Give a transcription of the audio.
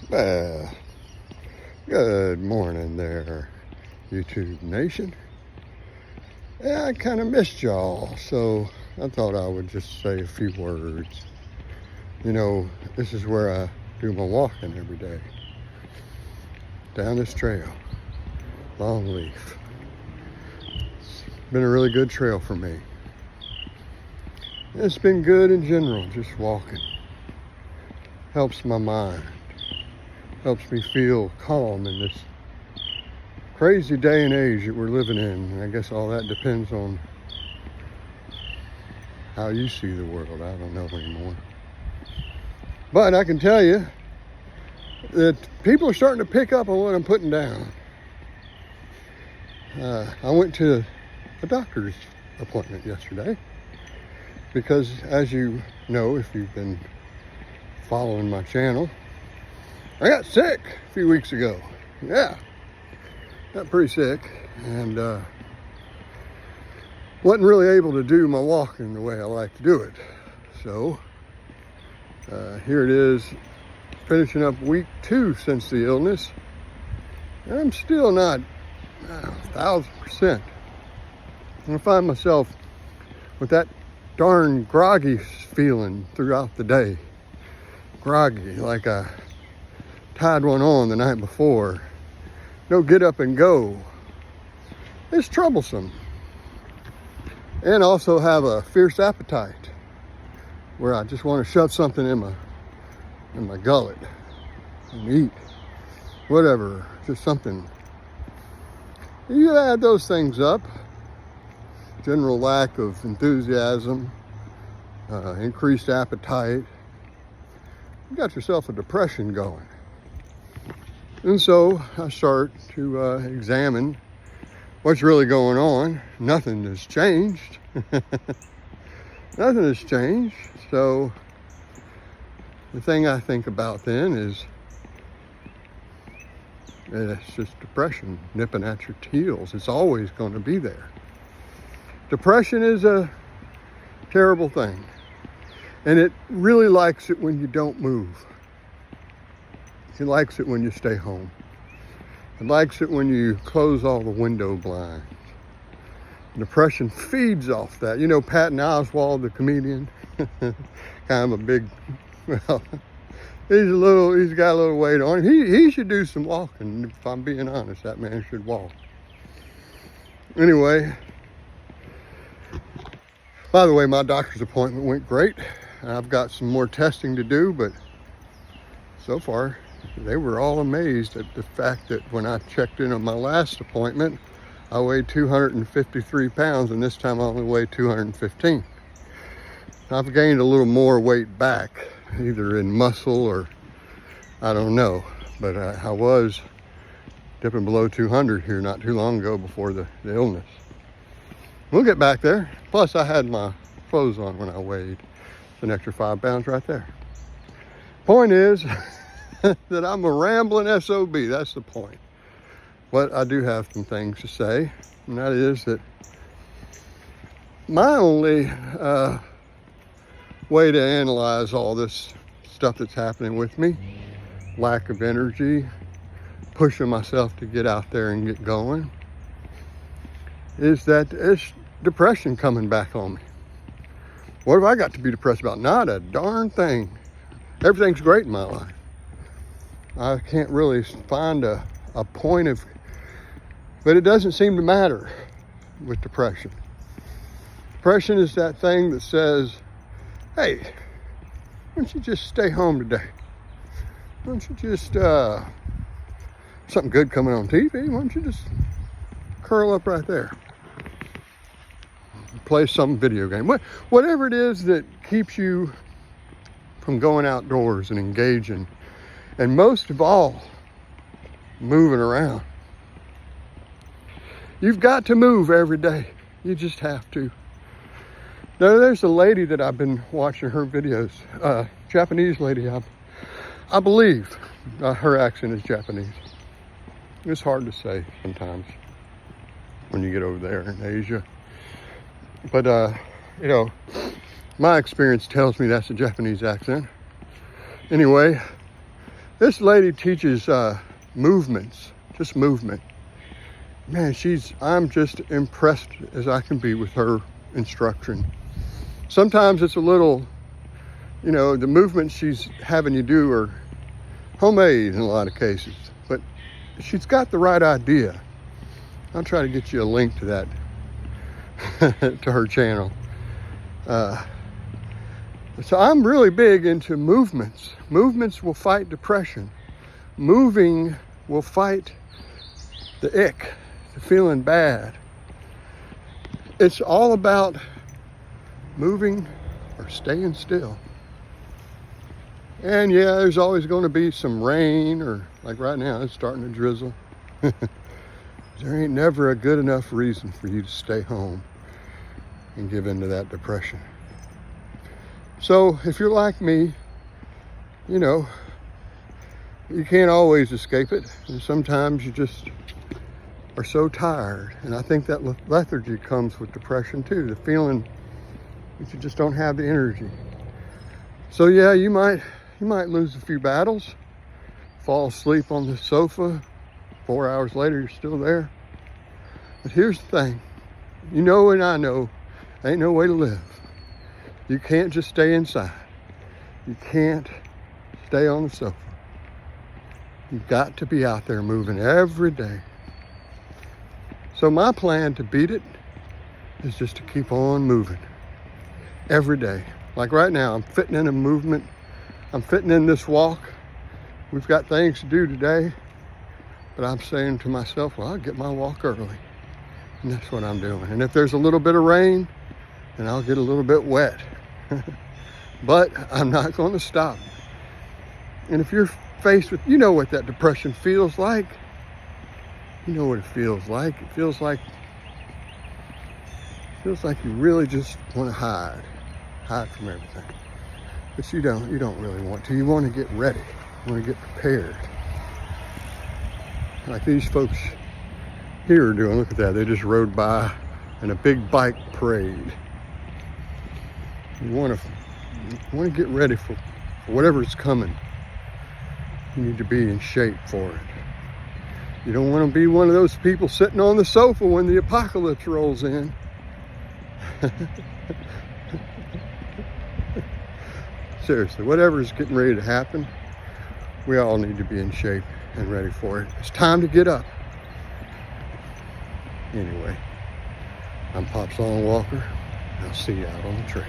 Well, good morning there, YouTube Nation. Yeah, I kind of missed y'all, so I thought I would just say a few words. You know, this is where I do my walking every day. Down this trail, Longleaf. It's been a really good trail for me. It's been good in general, just walking. Helps my mind. Helps me feel calm in this crazy day and age that we're living in. And I guess all that depends on how you see the world. I don't know anymore. But I can tell you that people are starting to pick up on what I'm putting down. I went to a doctor's appointment yesterday because, as you know, if you've been following my channel, I got sick a few weeks ago. Yeah, got pretty sick and wasn't really able to do my walking the way I like to do it. So here it is, finishing up week 2 since the illness. And I'm still not 1,000%. I find myself with that darn groggy feeling throughout the day. Groggy, like I tied one on the night before. No get up and go. It's troublesome. And also have a fierce appetite where I just want to shove something in my gullet and eat. Whatever, just something. You add those things up, general lack of enthusiasm, increased appetite, you got yourself a depression going. And so I start to examine what's really going on. Nothing has changed. Nothing has changed. So the thing I think about then is it's just depression nipping at your heels. It's always going to be there. Depression is a terrible thing. And it really likes it when you don't move. It likes it when you stay home. It likes it when you close all the window blinds. Depression feeds off that. You know Patton Oswalt, the comedian? Kind of a big, well, he's got a little weight on him. He should do some walking. If I'm being honest, that man should walk. Anyway, by the way, my doctor's appointment went great. I've got some more testing to do, but so far, they were all amazed at the fact that when I checked in on my last appointment, I weighed 253 pounds, and this time I only weighed 215. I've gained a little more weight back, either in muscle or I don't know, but I was dipping below 200 here not too long ago before the illness. We'll get back there. Plus, I had my clothes on when I weighed. It's an extra 5 pounds right there. Point is that I'm a rambling SOB. That's the point. But I do have some things to say, and that is that my only way to analyze all this stuff that's happening with me, lack of energy, pushing myself to get out there and get going, is that it's depression coming back on me. What have I got to be depressed about? Not a darn thing. Everything's great in my life. I can't really find a point of, but it doesn't seem to matter with depression. Depression is that thing that says, hey, why don't you just stay home today? Why don't you just, something good coming on TV, why don't you just curl up right there? Play some video game. Whatever it is that keeps you from going outdoors and engaging. And most of all, moving around. You've got to move every day. You just have to. Now, there's a lady that I've been watching her videos. Japanese lady, I believe. Her accent is Japanese. It's hard to say sometimes when you get over there in Asia. But, you know, my experience tells me that's a Japanese accent. Anyway, This lady teaches movements, just movement. Man, I'm just impressed as I can be with her instruction. Sometimes it's a little, the movements she's having you do are homemade in a lot of cases, but she's got the right idea. I'll try to get you a link to that, to her channel. So I'm really big into movements. Movements will fight depression. Moving will fight the ick, the feeling bad. It's all about moving or staying still. And yeah, there's always going to be some rain, or like right now, it's starting to drizzle. There ain't never a good enough reason for you to stay home and give into that depression. So if you're like me, you can't always escape it. And sometimes you just are so tired. And I think that lethargy comes with depression too, the feeling that you just don't have the energy. So yeah, you might lose a few battles, fall asleep on the sofa, 4 hours later you're still there. But here's the thing, and I know, ain't no way to live. You can't just stay inside. You can't stay on the sofa. You've got to be out there moving every day. So my plan to beat it is just to keep on moving every day. Like right now, I'm fitting in a movement. I'm fitting in this walk. We've got things to do today, but I'm saying to myself, well, I'll get my walk early. And that's what I'm doing. And if there's a little bit of rain, then I'll get a little bit wet. But I'm not going to stop. And if you're faced with, what that depression feels like. You know what it feels like. It feels like you really just want to hide from everything. But you don't really want to. You want to get ready. You want to get prepared. Like these folks here are doing. Look at that. They just rode by in a big bike parade. You want to get ready for whatever's coming. You need to be in shape for it. You don't want to be one of those people sitting on the sofa when the apocalypse rolls in. Seriously, whatever is getting ready to happen, we all need to be in shape and ready for it. It's time to get up. Anyway, I'm Pops Long Walker. I'll see you out on the trail.